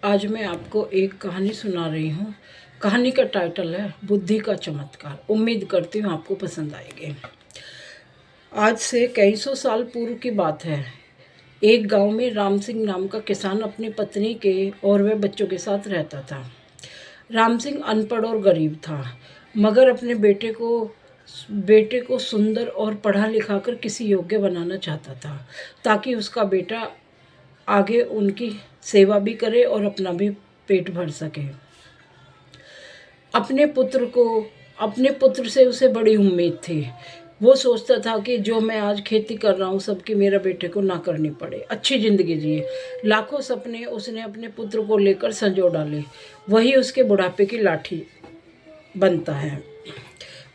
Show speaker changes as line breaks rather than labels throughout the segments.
आज मैं आपको एक कहानी सुना रही हूँ। कहानी का टाइटल है बुद्धि का चमत्कार। उम्मीद करती हूँ आपको पसंद आएगी। आज से कई सौ साल पूर्व की बात है। एक गांव में राम सिंह नाम का किसान अपनी पत्नी के और वह बच्चों के साथ रहता था। राम सिंह अनपढ़ और गरीब था, मगर अपने बेटे को सुंदर और पढ़ा लिखा कर किसी योग्य बनाना चाहता था, ताकि उसका बेटा आगे उनकी सेवा भी करे और अपना भी पेट भर सके। अपने पुत्र को अपने पुत्र से उसे बड़ी उम्मीद थी। वो सोचता था कि जो मैं आज खेती कर रहा हूँ सबकी मेरे बेटे को ना करनी पड़े, अच्छी ज़िंदगी जिए। लाखों सपने उसने अपने पुत्र को लेकर संजो डाले। वही उसके बुढ़ापे की लाठी बनता है।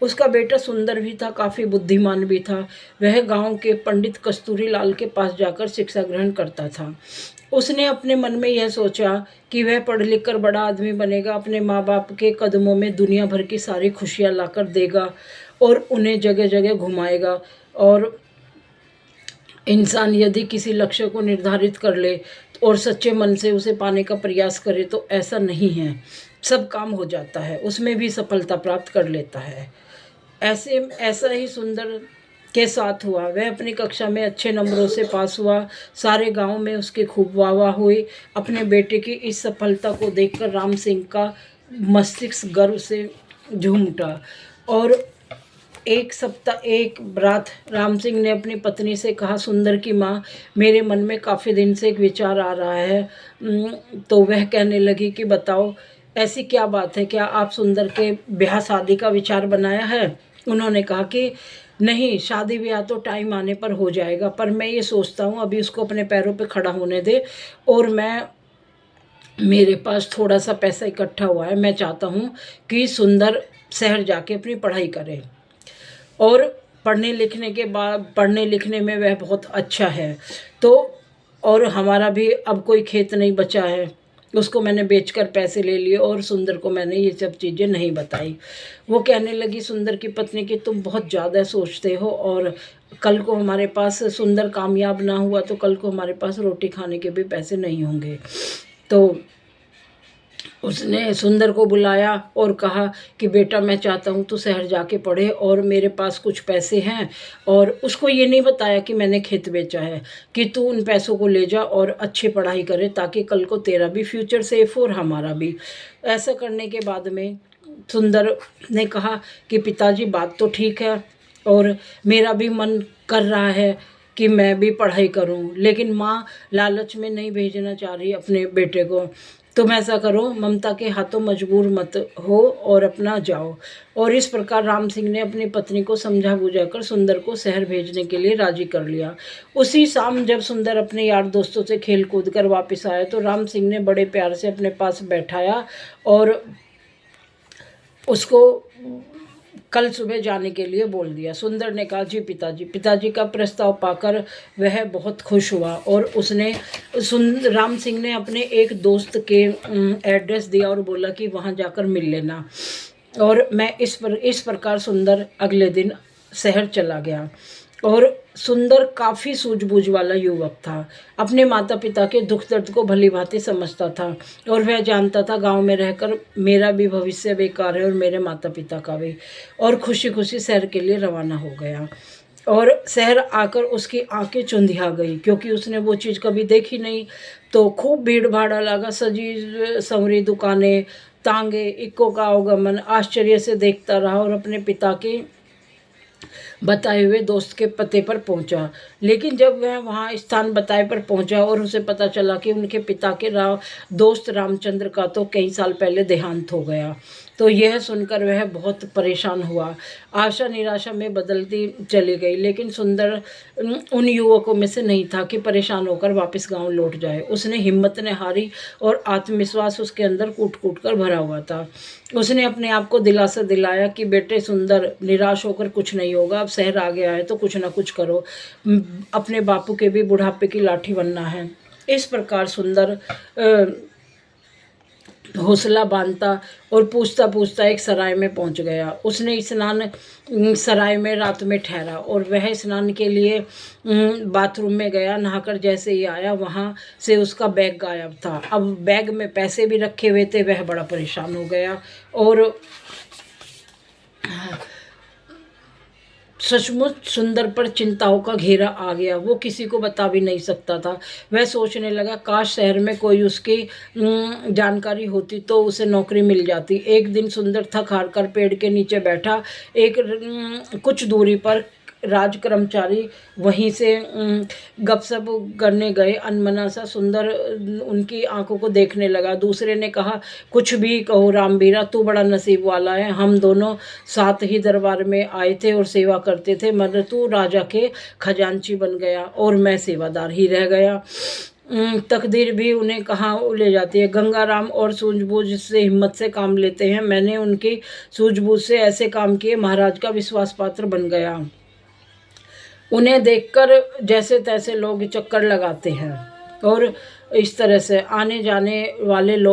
उसका बेटा सुंदर भी था, काफ़ी बुद्धिमान भी था। वह गांव के पंडित कस्तूरी लाल के पास जाकर शिक्षा ग्रहण करता था। उसने अपने मन में यह सोचा कि वह पढ़ लिख कर बड़ा आदमी बनेगा, अपने माँ बाप के कदमों में दुनिया भर की सारी खुशियाँ लाकर देगा और उन्हें जगह जगह घुमाएगा। और इंसान यदि किसी लक्ष्य को निर्धारित कर ले और सच्चे मन से उसे पाने का प्रयास करे तो ऐसा नहीं है, सब काम हो जाता है, उसमें भी सफलता प्राप्त कर लेता है। ऐसा ही सुंदर के साथ हुआ। वह अपनी कक्षा में अच्छे नंबरों से पास हुआ। सारे गांव में उसकी खूब वाहवाही हुई। अपने बेटे की इस सफलता को देखकर राम सिंह का मस्तिष्क गर्व से झूम उठा। और एक रात राम सिंह ने अपनी पत्नी से कहा, सुंदर की माँ, मेरे मन में काफ़ी दिन से एक विचार आ रहा है। तो वह कहने लगी कि बताओ, ऐसी क्या बात है, क्या आप सुंदर के ब्याह शादी का विचार बनाया है? उन्होंने कहा कि नहीं, शादी ब्याह तो टाइम आने पर हो जाएगा, पर मैं ये सोचता हूँ अभी उसको अपने पैरों पे खड़ा होने दे। और मेरे पास थोड़ा सा पैसा इकट्ठा हुआ है, मैं चाहता हूँ कि सुंदर शहर जाके अपनी पढ़ाई करे और पढ़ने लिखने में वह बहुत अच्छा है। तो और हमारा भी अब कोई खेत नहीं बचा है, उसको मैंने बेचकर पैसे ले लिए और सुंदर को मैंने ये सब चीज़ें नहीं बताई। वो कहने लगी, सुंदर की पत्नी, कि तुम बहुत ज़्यादा सोचते हो और कल को हमारे पास सुंदर कामयाब ना हुआ तो कल को हमारे पास रोटी खाने के भी पैसे नहीं होंगे। तो उसने सुंदर को बुलाया और कहा कि बेटा, मैं चाहता हूँ तू शहर जाके पढ़े और मेरे पास कुछ पैसे हैं। और उसको ये नहीं बताया कि मैंने खेत बेचा है, कि तू उन पैसों को ले जा और अच्छी पढ़ाई करे, ताकि कल को तेरा भी फ्यूचर सेफ हो और हमारा भी। ऐसा करने के बाद में सुंदर ने कहा कि पिताजी, बात तो ठीक है और मेरा भी मन कर रहा है कि मैं भी पढ़ाई करूं, लेकिन माँ लालच में नहीं भेजना चाह रही अपने बेटे को। तुम ऐसा करो, ममता के हाथों मजबूर मत हो और अपना जाओ। और इस प्रकार राम सिंह ने अपनी पत्नी को समझा बुझाकर सुंदर को शहर भेजने के लिए राजी कर लिया। उसी शाम जब सुंदर अपने यार दोस्तों से खेल कूद कर वापस आया तो राम सिंह ने बड़े प्यार से अपने पास बैठाया और उसको कल सुबह जाने के लिए बोल दिया। सुंदर ने कहा, जी पिताजी। पिताजी का प्रस्ताव पाकर वह बहुत खुश हुआ और उसने राम सिंह ने अपने एक दोस्त के एड्रेस दिया और बोला कि वहाँ जाकर मिल लेना। और मैं इस प्रकार सुंदर अगले दिन शहर चला गया। और सुंदर काफ़ी सूझबूझ वाला युवक था, अपने माता पिता के दुख दर्द को भली भांति समझता था और वह जानता था गांव में रहकर मेरा भी भविष्य बेकार है और मेरे माता पिता का भी। और खुशी खुशी शहर के लिए रवाना हो गया। और शहर आकर उसकी आंखें चुंधिया गई, क्योंकि उसने वो चीज़ कभी देखी नहीं। तो खूब भीड़ भाड़ा लगा, सजी संवरी दुकानें, तांगे, इक्को का आवागमन। आश्चर्य से देखता रहा और अपने पिता के बताए हुए दोस्त के पते पर पहुंचा। लेकिन जब वह वहां स्थान बताए पर पहुंचा और उसे पता चला कि उनके पिता के दोस्त रामचंद्र का तो कई साल पहले देहांत हो गया, तो यह सुनकर वह बहुत परेशान हुआ। आशा निराशा में बदलती चली गई। लेकिन सुंदर उन युवकों में से नहीं था कि परेशान होकर वापस गांव लौट जाए। उसने हिम्मत ने हारी और आत्मविश्वास उसके अंदर कूट कूट कर भरा हुआ था। उसने अपने आप को दिलासा दिलाया कि बेटे सुंदर, निराश होकर कुछ नहीं होगा, अब शहर आ गया है तो कुछ ना कुछ करो, अपने बापू के भी बुढ़ापे की लाठी बनना है। इस प्रकार सुंदर हौसला बांधता और पूछता पूछता एक सराय में पहुंच गया। उसने स्नान सराय में रात में ठहरा और वह स्नान के लिए बाथरूम में गया। नहाकर जैसे ही आया वहां से उसका बैग गायब था। अब बैग में पैसे भी रखे हुए थे। वह बड़ा परेशान हो गया और सचमुच सुंदर पर चिंताओं का घेरा आ गया। वो किसी को बता भी नहीं सकता था। वह सोचने लगा, काश शहर में कोई उसकी जानकारी होती तो उसे नौकरी मिल जाती। एक दिन सुंदर थक हार कर पेड़ के नीचे बैठा। एक कुछ दूरी पर राज कर्मचारी वहीं से गपशप करने गए। अनमना सा सुंदर उनकी आंखों को देखने लगा। दूसरे ने कहा, कुछ भी कहो रामबीरा, तू बड़ा नसीब वाला है। हम दोनों साथ ही दरबार में आए थे और सेवा करते थे, मगर तू राजा के खजांची बन गया और मैं सेवादार ही रह गया। तकदीर भी उन्हें कहाँ ले जाती है। गंगाराम और सूझबूझ से हिम्मत से काम लेते हैं। मैंने उनकी सूझबूझ से ऐसे काम किए, महाराज का विश्वास पात्र बन गया। उन्हें देखकर जैसे तैसे लोग चक्कर लगाते हैं और इस तरह से आने जाने वाले लोग